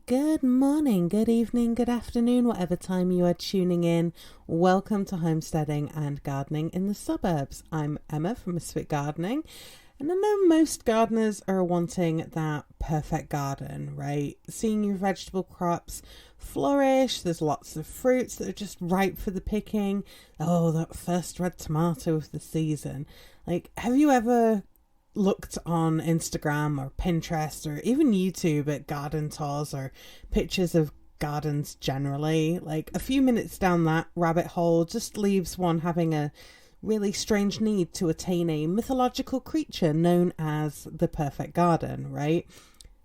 Good morning, good evening, good afternoon, whatever time you are tuning in. Welcome to Homesteading and Gardening in the Suburbs. I'm Emma from Misfit Gardening, and I know most gardeners are wanting that perfect garden, right? Seeing your vegetable crops flourish, there's lots of fruits that are just ripe for the picking. Oh, that first red tomato of the season. Have you ever looked on Instagram or Pinterest or even YouTube at garden tours or pictures of gardens generally? A few minutes down that rabbit hole just leaves one having a really strange need to attain a mythological creature known as the perfect garden, right?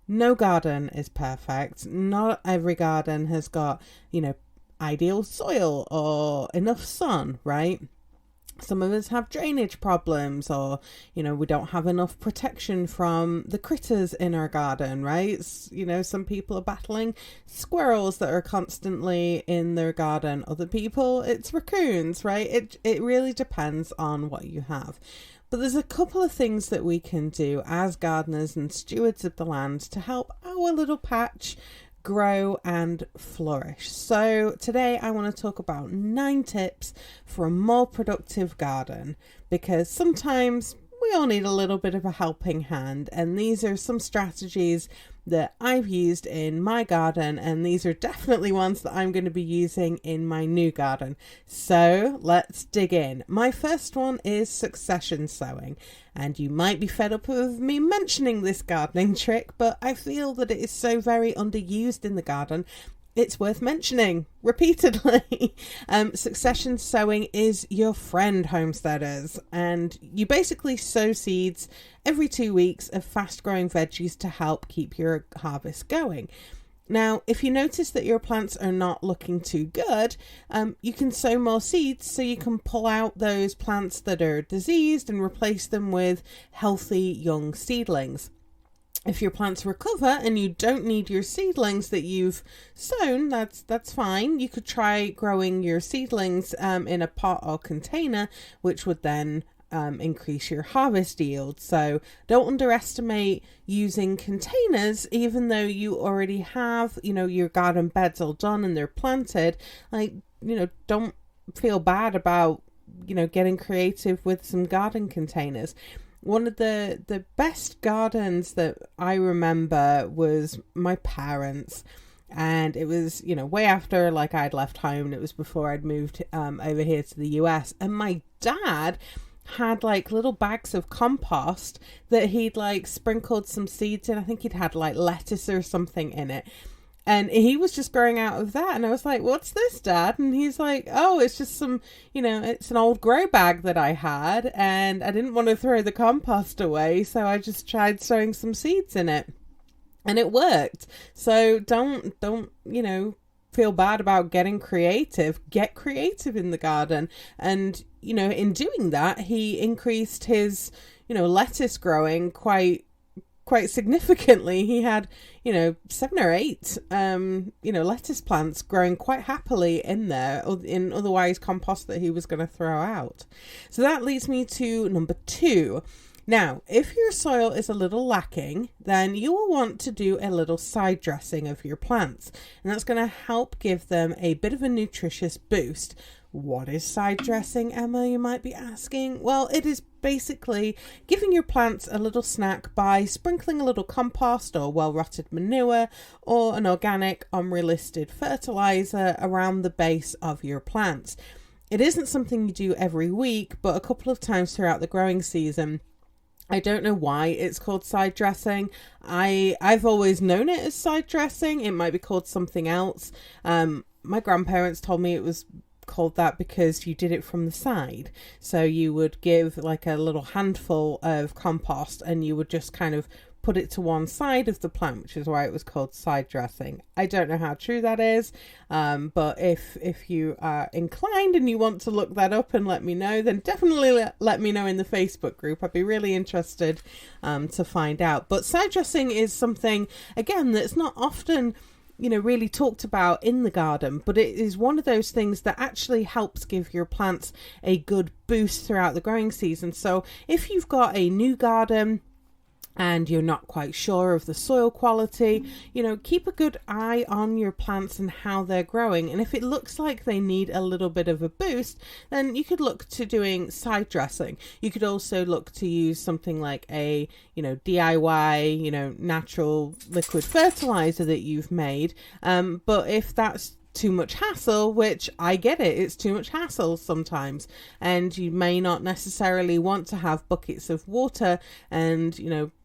No garden is perfect. Not every garden has got, ideal soil or enough sun, right? Some of us have drainage problems, or, we don't have enough protection from the critters in our garden, right? Some people are battling squirrels that are constantly in their garden. Other people, it's raccoons, right? It really depends on what you have. But there's a couple of things that we can do as gardeners and stewards of the land to help our little patch grow and flourish. So today I want to talk about 9 tips for a more productive garden, because sometimes we all need a little bit of a helping hand, and these are some strategies that I've used in my garden, and these are definitely ones that I'm going to be using in my new garden. So let's dig in. My first one is succession sowing, and you might be fed up with me mentioning this gardening trick, but I feel that it is so very underused in the garden. It's worth mentioning repeatedly. Succession sowing is your friend, homesteaders, and you basically sow seeds every 2 weeks of fast-growing veggies to help keep your harvest going. Now, if you notice that your plants are not looking too good, you can sow more seeds so you can pull out those plants that are diseased and replace them with healthy young seedlings. If your plants recover and you don't need your seedlings that you've sown, that's fine. You could try growing your seedlings in a pot or container, which would then increase your harvest yield. So don't underestimate using containers, even though you already have, your garden beds all done and they're planted. Don't feel bad about, getting creative with some garden containers. One of the best gardens that I remember was my parents', and it was, way after I'd left home, and it was before I'd moved over here to the US, and my dad had little bags of compost that he'd sprinkled some seeds in. I think he'd had lettuce or something in it. And he was just growing out of that. And I was like, what's this, Dad? And he's like, oh, it's just some, it's an old grow bag that I had. And I didn't want to throw the compost away. So I just tried sowing some seeds in it. And it worked. So don't, feel bad about getting creative. Get creative in the garden. And, in doing that, he increased his, lettuce growing quite significantly. He had 7 or 8 lettuce plants growing quite happily in there, in otherwise compost that he was going to throw out. So that leads me to number 2. Now, if your soil is a little lacking, then you will want to do a little side dressing of your plants, and that's going to help give them a bit of a nutritious boost. What is side dressing, Emma, you might be asking? Well, it is basically giving your plants a little snack by sprinkling a little compost or well-rotted manure or an organic unrelisted fertilizer around the base of your plants. It isn't something you do every week, but a couple of times throughout the growing season. I don't know why it's called side dressing. I've always known it as side dressing. It might be called something else. My grandparents told me it was called that because you did it from the side. So you would give a little handful of compost and you would just kind of put it to one side of the plant, which is why it was called side dressing. I don't know how true that is, but if you are inclined and you want to look that up and let me know, then definitely let me know in the Facebook group. I'd be really interested to find out. But side dressing is something, again, that's not often really talked about in the garden, but it is one of those things that actually helps give your plants a good boost throughout the growing season. So if you've got a new garden, and you're not quite sure of the soil quality, keep a good eye on your plants and how they're growing. And if it looks like they need a little bit of a boost, then you could look to doing side dressing. You could also look to use something like a, DIY, natural liquid fertilizer that you've made. But if that's too much hassle, which I get it's too much hassle sometimes, and you may not necessarily want to have buckets of water and,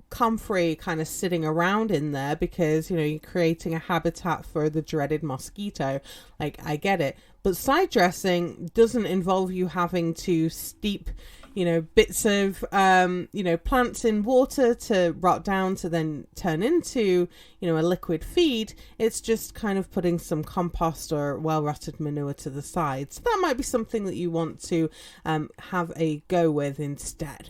comfrey kind of sitting around in there because you're creating a habitat for the dreaded mosquito. Like, I get it, but side dressing doesn't involve you having to steep bits of plants in water to rot down to then turn into a liquid feed. It's just kind of putting some compost or well rotted manure to the side. So that might be something that you want to have a go with instead.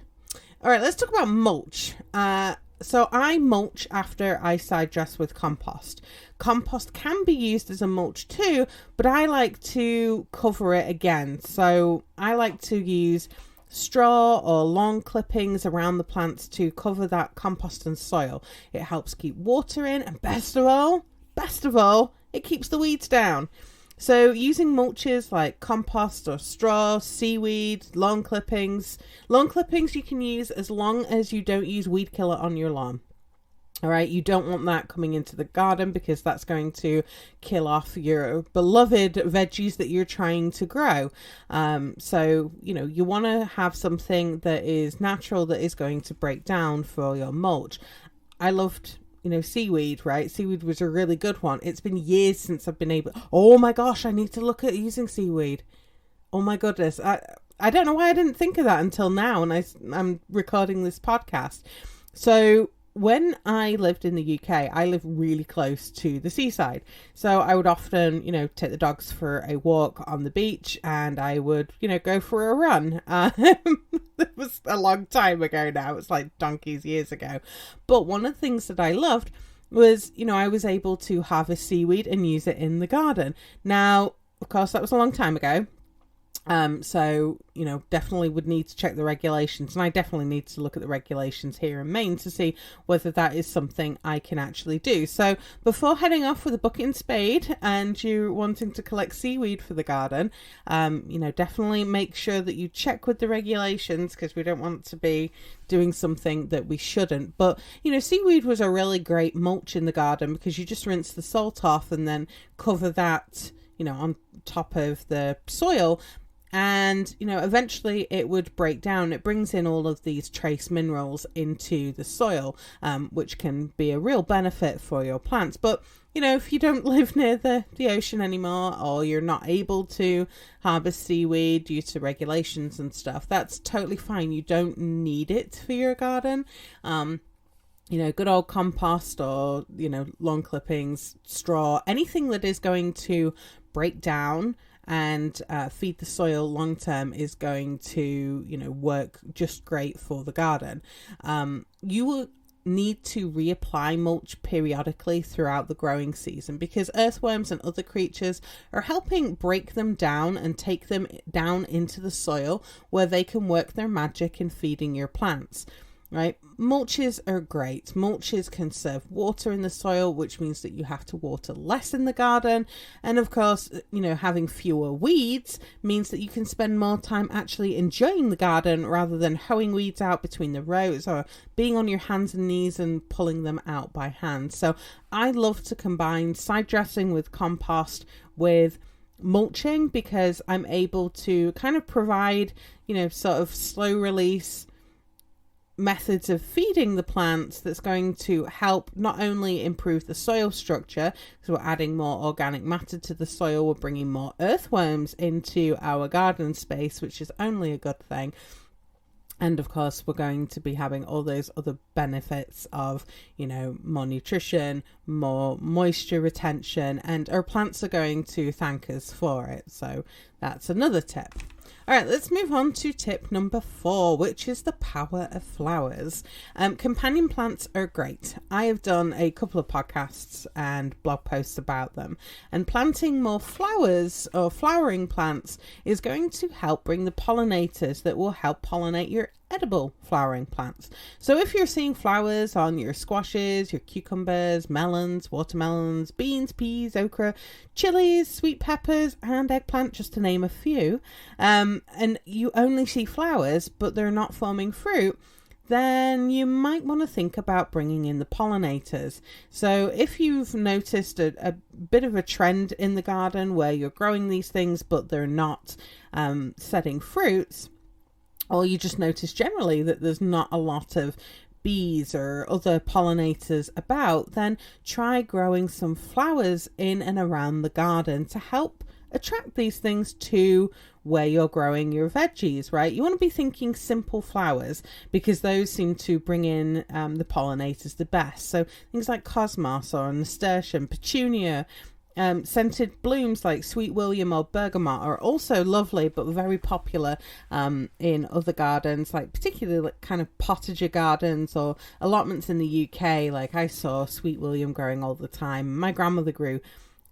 All right, let's talk about mulch. So I mulch after I side dress with compost. Compost can be used as a mulch too, but I like to cover it again. So I like to use straw or lawn clippings around the plants to cover that compost and soil. It helps keep water in, and best of all, it keeps the weeds down. So using mulches like compost or straw, seaweed, lawn clippings you can use as long as you don't use weed killer on your lawn. All right, you don't want that coming into the garden because that's going to kill off your beloved veggies that you're trying to grow. So, you want to have something that is natural, that is going to break down for your mulch. I loved seaweed, right? Seaweed was a really good one. It's been years since I've been able... Oh my gosh, I need to look at using seaweed. Oh my goodness. I don't know why I didn't think of that until now, and I'm recording this podcast. So when I lived in the UK, I lived really close to the seaside. So I would often, take the dogs for a walk on the beach, and I would, go for a run. It was a long time ago now. It's like donkey's years ago. But one of the things that I loved was, I was able to harvest seaweed and use it in the garden. Now, of course, that was a long time ago. So, definitely would need to check the regulations, and I definitely need to look at the regulations here in Maine to see whether that is something I can actually do. So before heading off with a bucket and spade and you wanting to collect seaweed for the garden, definitely make sure that you check with the regulations, because we don't want to be doing something that we shouldn't. But, seaweed was a really great mulch in the garden because you just rinse the salt off and then cover that, on top of the soil. And, eventually it would break down. It brings in all of these trace minerals into the soil, which can be a real benefit for your plants. But, if you don't live near the ocean anymore, or you're not able to harvest seaweed due to regulations and stuff, that's totally fine. You don't need it for your garden. Good old compost or, lawn clippings, straw, anything that is going to break down and feed the soil long term is going to, work just great for the garden. You will need to reapply mulch periodically throughout the growing season because earthworms and other creatures are helping break them down and take them down into the soil where they can work their magic in feeding your plants. Right? Mulches are great. Mulches conserve water in the soil, which means that you have to water less in the garden. And of course, having fewer weeds means that you can spend more time actually enjoying the garden rather than hoeing weeds out between the rows or being on your hands and knees and pulling them out by hand. So I love to combine side dressing with compost with mulching because I'm able to kind of provide, sort of slow release methods of feeding the plants that's going to help not only improve the soil structure, because we're adding more organic matter to the soil, we're bringing more earthworms into our garden space, which is only a good thing. And of course, we're going to be having all those other benefits of, more nutrition, more moisture retention, and our plants are going to thank us for it. So that's another tip. All right, let's move on to tip number 4, which is the power of flowers. Companion plants are great. I have done a couple of podcasts and blog posts about them. And planting more flowers or flowering plants is going to help bring the pollinators that will help pollinate your edible flowering plants. So if you're seeing flowers on your squashes, your cucumbers, melons, watermelons, beans, peas, okra, chilies, sweet peppers, and eggplant, just to name a few, and you only see flowers but they're not forming fruit, then you might want to think about bringing in the pollinators. So if you've noticed a bit of a trend in the garden where you're growing these things but they're not setting fruits, or you just notice generally that there's not a lot of bees or other pollinators about, then try growing some flowers in and around the garden to help attract these things to where you're growing your veggies, right? You want to be thinking simple flowers because those seem to bring in the pollinators the best. So things like cosmos or nasturtium, petunia, scented blooms like Sweet William or bergamot are also lovely but very popular in other gardens, like particularly like kind of potager gardens or allotments in the UK. Like I saw Sweet William growing all the time. My grandmother grew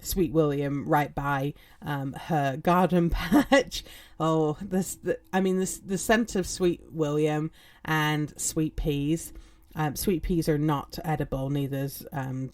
Sweet William right by her garden patch. Oh, the scent of Sweet William and sweet peas. Sweet peas are not edible, neither's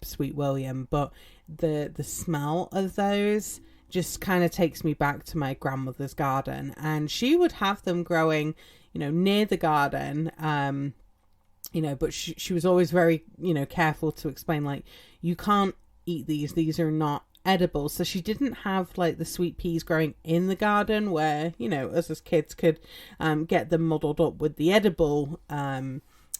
Sweet William, but the smell of those just kind of takes me back to my grandmother's garden, and she would have them growing, near the garden, but she was always very, careful to explain, like, you can't eat these are not edible. So she didn't have like the sweet peas growing in the garden where, us as kids could get them muddled up with the edible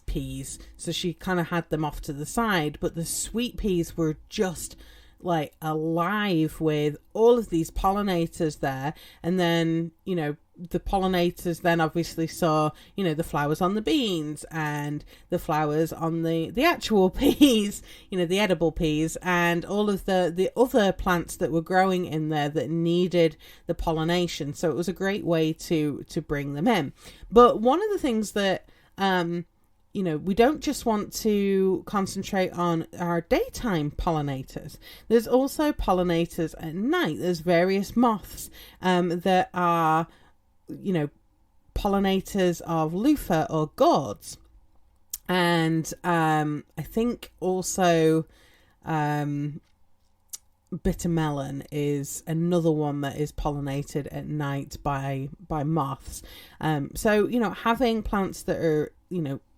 peas. So she kind of had them off to the side, but the sweet peas were just like alive with all of these pollinators there. And then, the pollinators then obviously saw, the flowers on the beans and the flowers on the actual peas, the edible peas, and all of the other plants that were growing in there that needed the pollination. So it was a great way to bring them in. But one of the things that, we don't just want to concentrate on our daytime pollinators. There's also pollinators at night. There's various moths that are, pollinators of loofah or gourds. And I think also bitter melon is another one that is pollinated at night by moths. So, having plants that are,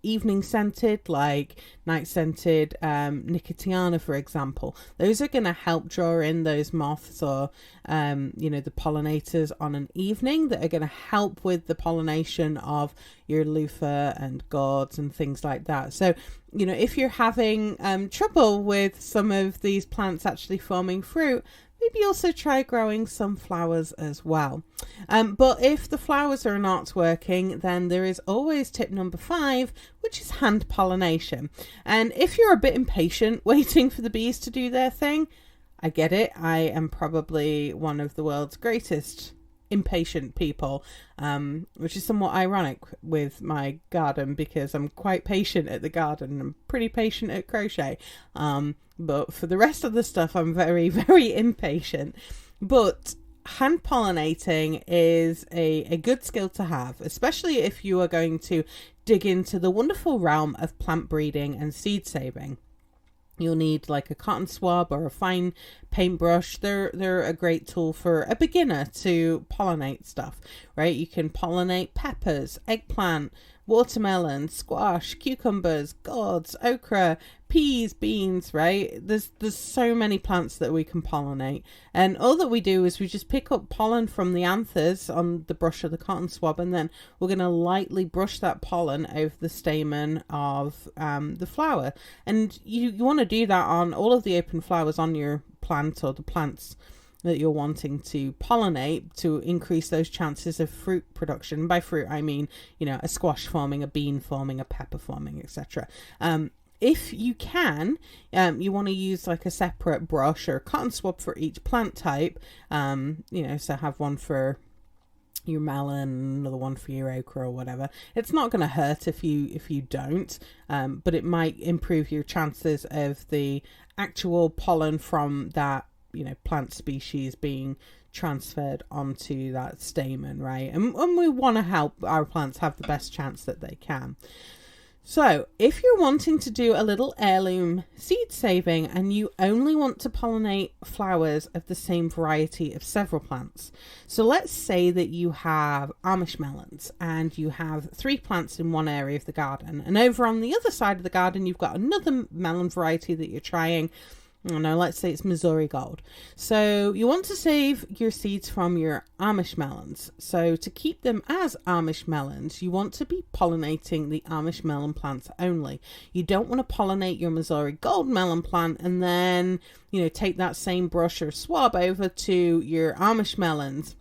evening scented, like night scented nicotiana, for example, those are going to help draw in those moths or the pollinators on an evening that are going to help with the pollination of your loofah and gourds and things like that. So if you're having trouble with some of these plants actually forming fruit, maybe also try growing some flowers as well. But if the flowers are not working, then there is always tip number 5, which is hand pollination. And if you're a bit impatient waiting for the bees to do their thing, I get it. I am probably one of the world's greatest impatient people, which is somewhat ironic with my garden because I'm quite patient at the garden. I'm pretty patient at crochet. But for the rest of the stuff, I'm very, very impatient. But hand pollinating is a good skill to have, especially if you are going to dig into the wonderful realm of plant breeding and seed saving. You'll need like a cotton swab or a fine paintbrush. They're a great tool for a beginner to pollinate stuff, right? You can pollinate peppers, eggplant, watermelon, squash, cucumbers, gourds, okra, peas, beans, right? There's so many plants that we can pollinate. And all that we do is we just pick up pollen from the anthers on the brush of the cotton swab, and then we're going to lightly brush that pollen over the stamen of the flower. And you want to do that on all of the open flowers on your plant or the plants that you're wanting to pollinate to increase those chances of fruit production. By fruit, I mean, a squash forming, a bean forming, a pepper forming, etc. If you can, you want to use like a separate brush or cotton swab for each plant type, so have one for your melon, another one for your okra or whatever. It's not going to hurt if you don't, but it might improve your chances of the actual pollen from that plant species being transferred onto that stamen, right? And we want to help our plants have the best chance that they can. So if you're wanting to do a little heirloom seed saving and you only want to pollinate flowers of the same variety of several plants. So let's say that you have Amish melons and you have 3 plants in one area of the garden. And over on the other side of the garden, you've got another melon variety that you're trying. I don't know, let's say it's Missouri Gold. So you want to save your seeds from your Amish melons. So to keep them as Amish melons, you want to be pollinating the Amish melon plants only. You don't want to pollinate your Missouri Gold melon plant and then, take that same brush or swab over to your Amish melons,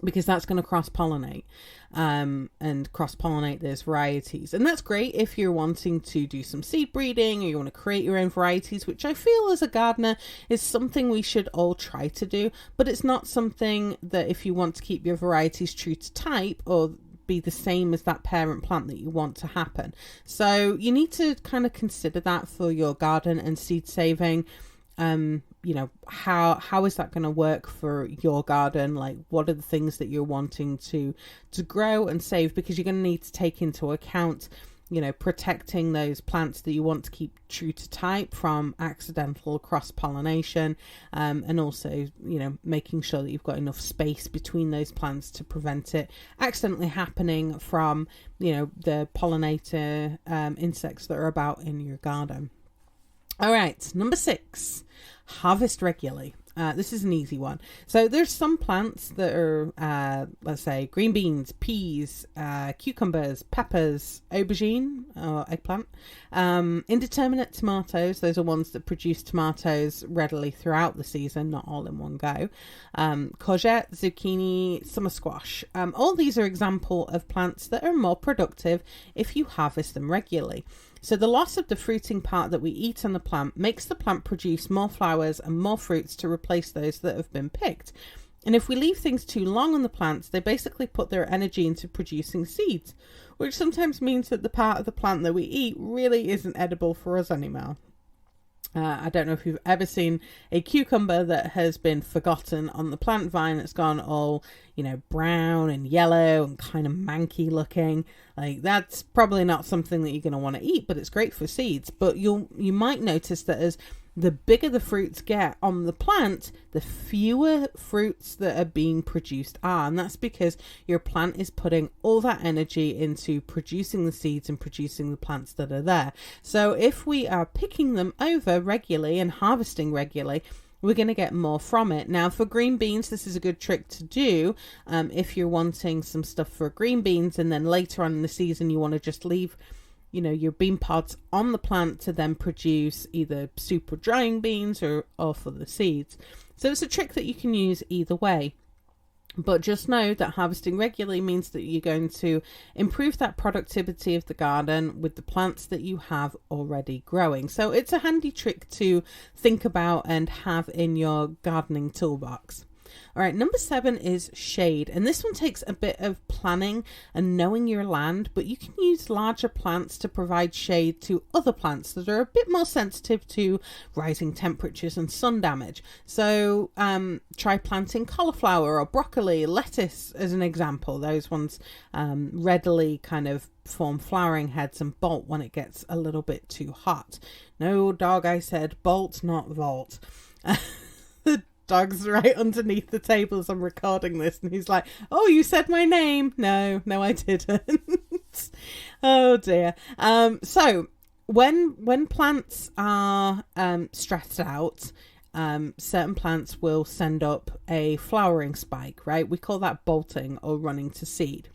because that's going to cross-pollinate and cross-pollinate those varieties. And that's great if you're wanting to do some seed breeding or you want to create your own varieties, which I feel as a gardener is something we should all try to do. But it's not something that if you want to keep your varieties true to type or be the same as that parent plant that you want to happen. So you need to kind of consider that for your garden and seed saving. How is that going to work for your garden? Like, what are the things that you're wanting to grow and save? Because you're going to need to take into account, protecting those plants that you want to keep true to type from accidental cross-pollination, and also, making sure that you've got enough space between those plants to prevent it accidentally happening from, the pollinator insects that are about in your garden. All right, number 6, harvest regularly. This is an easy one. So there's some plants that are, let's say, green beans, peas, cucumbers, peppers, aubergine, or eggplant, indeterminate tomatoes. Those are ones that produce tomatoes readily throughout the season, not all in one go. Courgette, zucchini, summer squash. All these are example of plants that are more productive if you harvest them regularly. So the loss of the fruiting part that we eat on the plant makes the plant produce more flowers and more fruits to replace those that have been picked. And if we leave things too long on the plants, they basically put their energy into producing seeds, which sometimes means that the part of the plant that we eat really isn't edible for us anymore. I don't know if you've ever seen a cucumber that has been forgotten on the plant vine. It's gone all, brown and yellow and kind of manky looking. Like, that's probably not something that you're going to want to eat, but it's great for seeds. But you might notice that as the bigger the fruits get on the plant, the fewer fruits that are being produced are. And that's because your plant is putting all that energy into producing the seeds and producing the plants that are there. So if we are picking them over regularly and harvesting regularly, we're going to get more from it. Now, for green beans, this is a good trick to do if you're wanting some stuff for green beans and then later on in the season you want to just leave your bean pods on the plant to then produce either soup or drying beans or for the seeds. So it's a trick that you can use either way. But just know that harvesting regularly means that you're going to improve that productivity of the garden with the plants that you have already growing. So it's a handy trick to think about and have in your gardening toolbox. All right, number 7 is shade. And this one takes a bit of planning and knowing your land, but you can use larger plants to provide shade to other plants that are a bit more sensitive to rising temperatures and sun damage. So try planting cauliflower or broccoli, lettuce as an example. Those ones readily kind of form flowering heads and bolt when it gets a little bit too hot. No, dog, I said bolt, not vault. The dog's right underneath the table as I'm recording this, and he's like, "Oh, you said my name." No, I didn't. Oh dear. So when plants are stressed out, certain plants will send up a flowering spike, right? We call that bolting or running to seed.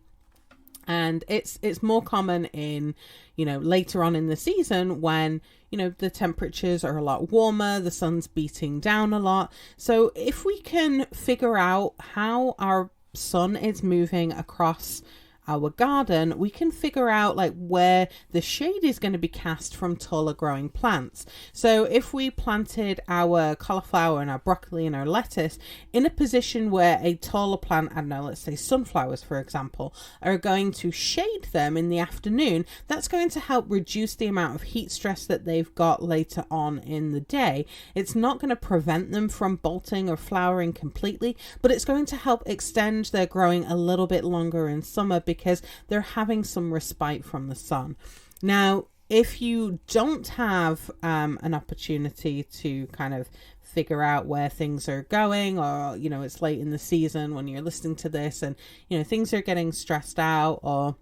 And it's more common in, later on in the season when, the temperatures are a lot warmer, the sun's beating down a lot. So if we can figure out how our sun is moving across our garden, we can figure out like where the shade is going to be cast from taller growing plants. So if we planted our cauliflower and our broccoli and our lettuce in a position where a taller plant, I don't know, let's say sunflowers for example, are going to shade them in the afternoon, that's going to help reduce the amount of heat stress that they've got later on in the day. It's not going to prevent them from bolting or flowering completely, but it's going to help extend their growing a little bit longer in summer because they're having some respite from the sun. Now, if you don't have an opportunity to kind of figure out where things are going, or, you know, it's late in the season when you're listening to this and, you know, things are getting stressed out, or,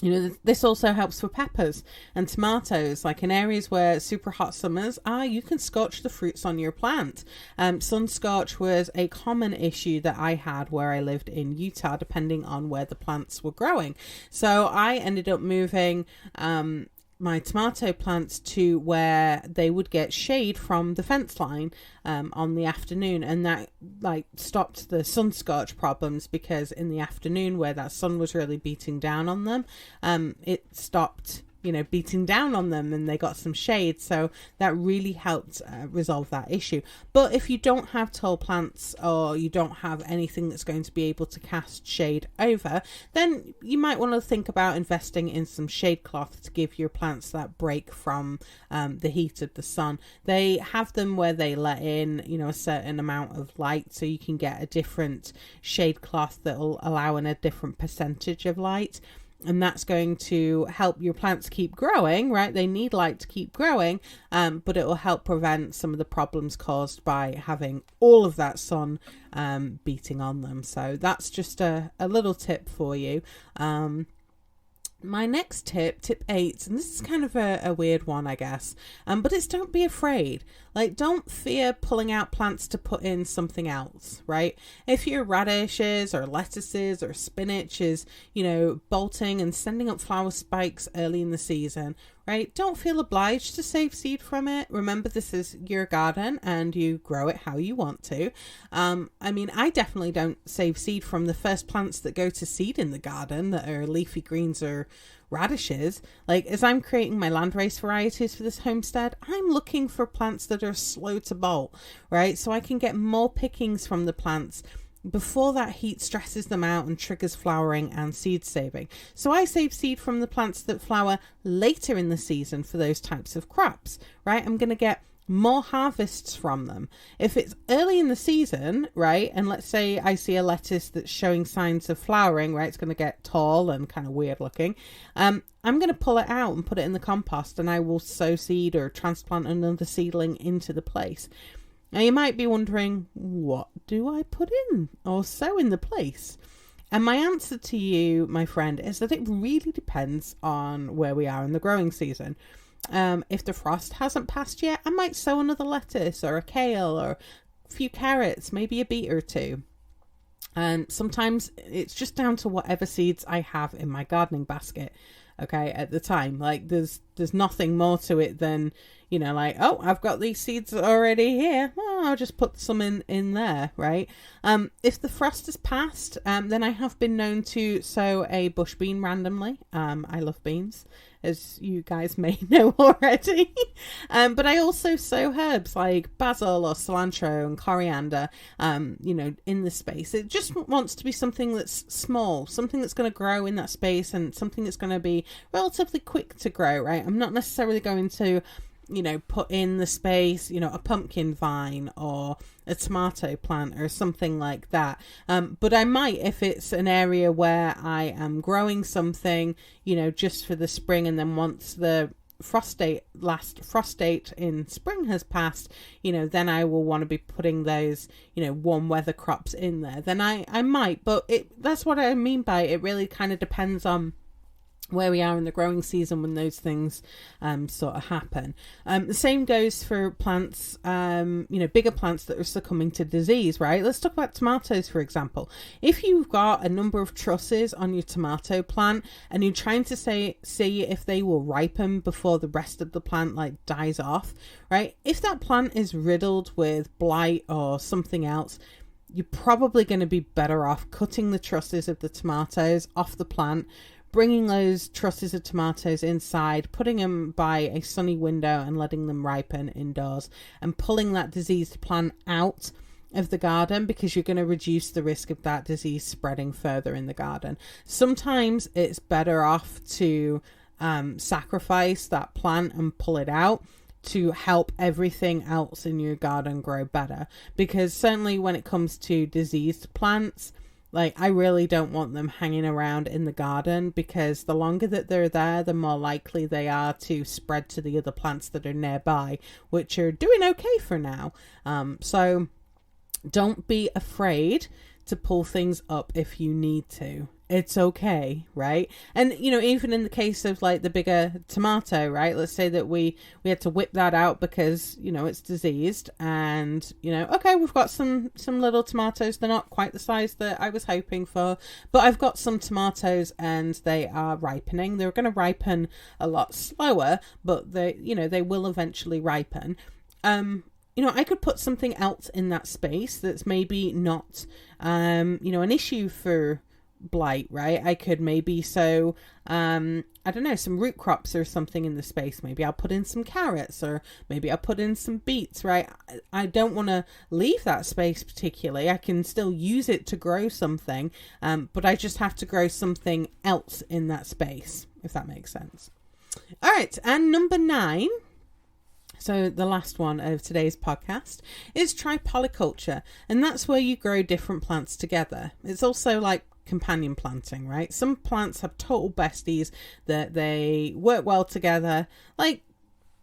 you know, this also helps for peppers and tomatoes. Like in areas where super hot summers are, you can scorch the fruits on your plant. Sun scorch was a common issue that I had where I lived in Utah, depending on where the plants were growing. So I ended up moving my tomato plants to where they would get shade from the fence line on the afternoon, and that like stopped the sun scorch problems, because in the afternoon where that sun was really beating down on them, it stopped, you know, beating down on them, and they got some shade. So that really helped resolve that issue. But if you don't have tall plants, or you don't have anything that's going to be able to cast shade over, then you might want to think about investing in some shade cloth to give your plants that break from the heat of the sun. They have them where they let in, you know, a certain amount of light, so you can get a different shade cloth that will allow in a different percentage of light. And that's going to help your plants keep growing, right? They need light to keep growing, but it will help prevent some of the problems caused by having all of that sun beating on them. So that's just a little tip for you. My next tip, tip 8, and this is kind of a weird one, I guess, but it's don't be afraid. Like, don't fear pulling out plants to put in something else, right? If your radishes or lettuces or spinach is, you know, bolting and sending up flower spikes early in the season, right? Don't feel obliged to save seed from it. Remember, this is your garden and you grow it how you want to. I mean, I definitely don't save seed from the first plants that go to seed in the garden that are leafy greens or radishes. Like, as I'm creating my landrace varieties for this homestead, I'm looking for plants that are slow to bolt, right? So I can get more pickings from the plants before that heat stresses them out and triggers flowering and seed saving. So I save seed from the plants that flower later in the season for those types of crops, right? I'm going to get more harvests from them. If it's early in the season, right, and let's say I see a lettuce that's showing signs of flowering, right, it's going to get tall and kind of weird looking, I'm going to pull it out and put it in the compost, and I will sow seed or transplant another seedling into the place. Now you might be wondering, what do I put in or sow in the place? And my answer to you, my friend, is that it really depends on where we are in the growing season. If the frost hasn't passed yet, I might sow another lettuce or a kale or a few carrots, maybe a beet or two. And sometimes it's just down to whatever seeds I have in my gardening basket, okay, at the time. Like, there's nothing more to it than, you know, like, oh, I've got these seeds already here, well, I'll just put some in there, right? If the frost has passed, then I have been known to sow a bush bean randomly. I love beans, as you guys may know already. But I also sow herbs like basil or cilantro and coriander, you know, in the space. It just wants to be something that's small, something that's going to grow in that space, and something that's going to be relatively quick to grow, right? I'm not necessarily going to, you know, put in the space, you know, a pumpkin vine or a tomato plant or something like that. But I might, if it's an area where I am growing something, you know, just for the spring, and then once the last frost date in spring has passed, you know, then I will want to be putting those, you know, warm weather crops in there. Then I might, but that's what I mean by it really kind of depends on where we are in the growing season when those things sort of happen. The same goes for plants, you know, bigger plants that are succumbing to disease, right? Let's talk about tomatoes, for example. If you've got a number of trusses on your tomato plant and you're trying to see if they will ripen before the rest of the plant like dies off, right? If that plant is riddled with blight or something else, you're probably going to be better off cutting the trusses of the tomatoes off the plant, bringing those trusses of tomatoes inside, putting them by a sunny window and letting them ripen indoors, and pulling that diseased plant out of the garden, because you're going to reduce the risk of that disease spreading further in the garden. Sometimes it's better off to sacrifice that plant and pull it out to help everything else in your garden grow better, because certainly when it comes to diseased plants, like, I really don't want them hanging around in the garden, because the longer that they're there, the more likely they are to spread to the other plants that are nearby, which are doing okay for now. So don't be afraid to pull things up if you need to. It's okay, right? And, you know, even in the case of like the bigger tomato, right? Let's say that we had to whip that out because, you know, it's diseased, and, you know, okay, we've got some little tomatoes. They're not quite the size that I was hoping for, but I've got some tomatoes and they are ripening. They're going to ripen a lot slower, but they, you know, they will eventually ripen. You know, I could put something else in that space that's maybe not, you know, an issue for blight, right? I could maybe sow, I don't know, some root crops or something in the space. Maybe I'll put in some carrots, or maybe I'll put in some beets, right? I don't want to leave that space particularly. I can still use it to grow something, but I just have to grow something else in that space, if that makes sense. All right, and number 9. So the last one of today's podcast is try polyculture, and that's where you grow different plants together. It's also like companion planting, right? Some plants have total besties that they work well together, like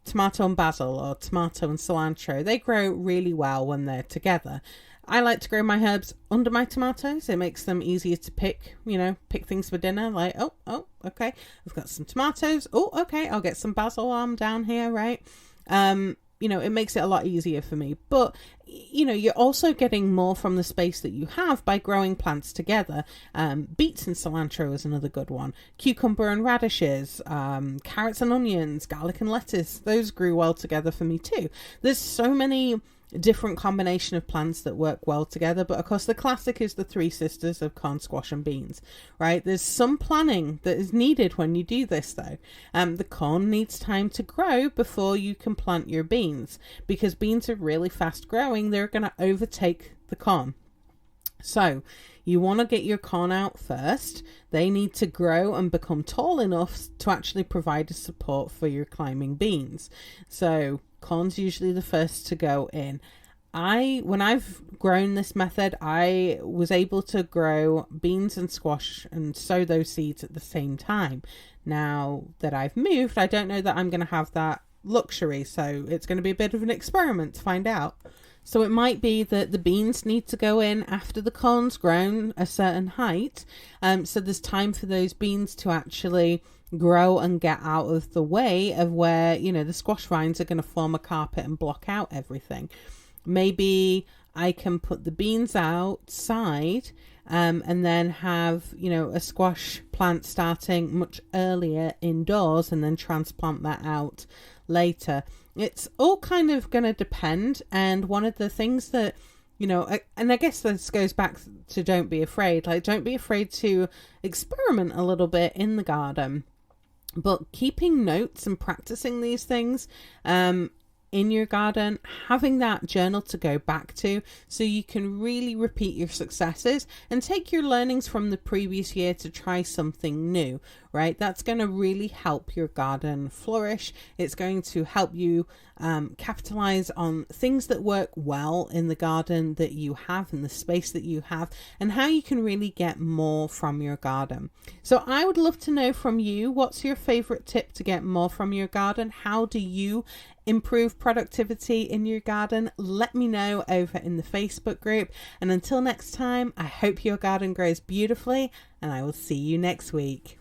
tomato and basil or tomato and cilantro. They grow really well when they're together. I like to grow my herbs under my tomatoes. It makes them easier to pick, you know, pick things for dinner. Like, oh, okay, I've got some tomatoes. Oh, okay, I'll get some basil while I'm down here, right? You know, it makes it a lot easier for me. But, you know, you're also getting more from the space that you have by growing plants together. Beets and cilantro is another good one. Cucumber and radishes, carrots and onions, garlic and lettuce. Those grew well together for me too. There's so many different combination of plants that work well together, but of course the classic is the three sisters of corn, squash and beans, right? There's some planning that is needed when you do this though. The corn needs time to grow before you can plant your beans, because beans are really fast growing. They're going to overtake the corn. So you want to get your corn out first. They need to grow and become tall enough to actually provide a support for your climbing beans. So corn's usually the first to go in. When I've grown this method, I was able to grow beans and squash and sow those seeds at the same time. Now that I've moved, I don't know that I'm going to have that luxury, so it's going to be a bit of an experiment to find out. So it might be that the beans need to go in after the corn's grown a certain height. So there's time for those beans to actually grow and get out of the way of where, you know, the squash vines are going to form a carpet and block out everything. Maybe I can put the beans outside and then have, you know, a squash plant starting much earlier indoors and then transplant that out later. It's all kind of going to depend. And one of the things that, you know, and I guess this goes back to don't be afraid. Like, don't be afraid to experiment a little bit in the garden. But keeping notes and practicing these things in your garden, having that journal to go back to so you can really repeat your successes and take your learnings from the previous year to try something new, right? That's going to really help your garden flourish. It's going to help you capitalize on things that work well in the garden that you have, in the space that you have, and how you can really get more from your garden. So I would love to know from you, what's your favorite tip to get more from your garden? How do you improve productivity in your garden? Let me know over in the Facebook group. And until next time, I hope your garden grows beautifully, and I will see you next week.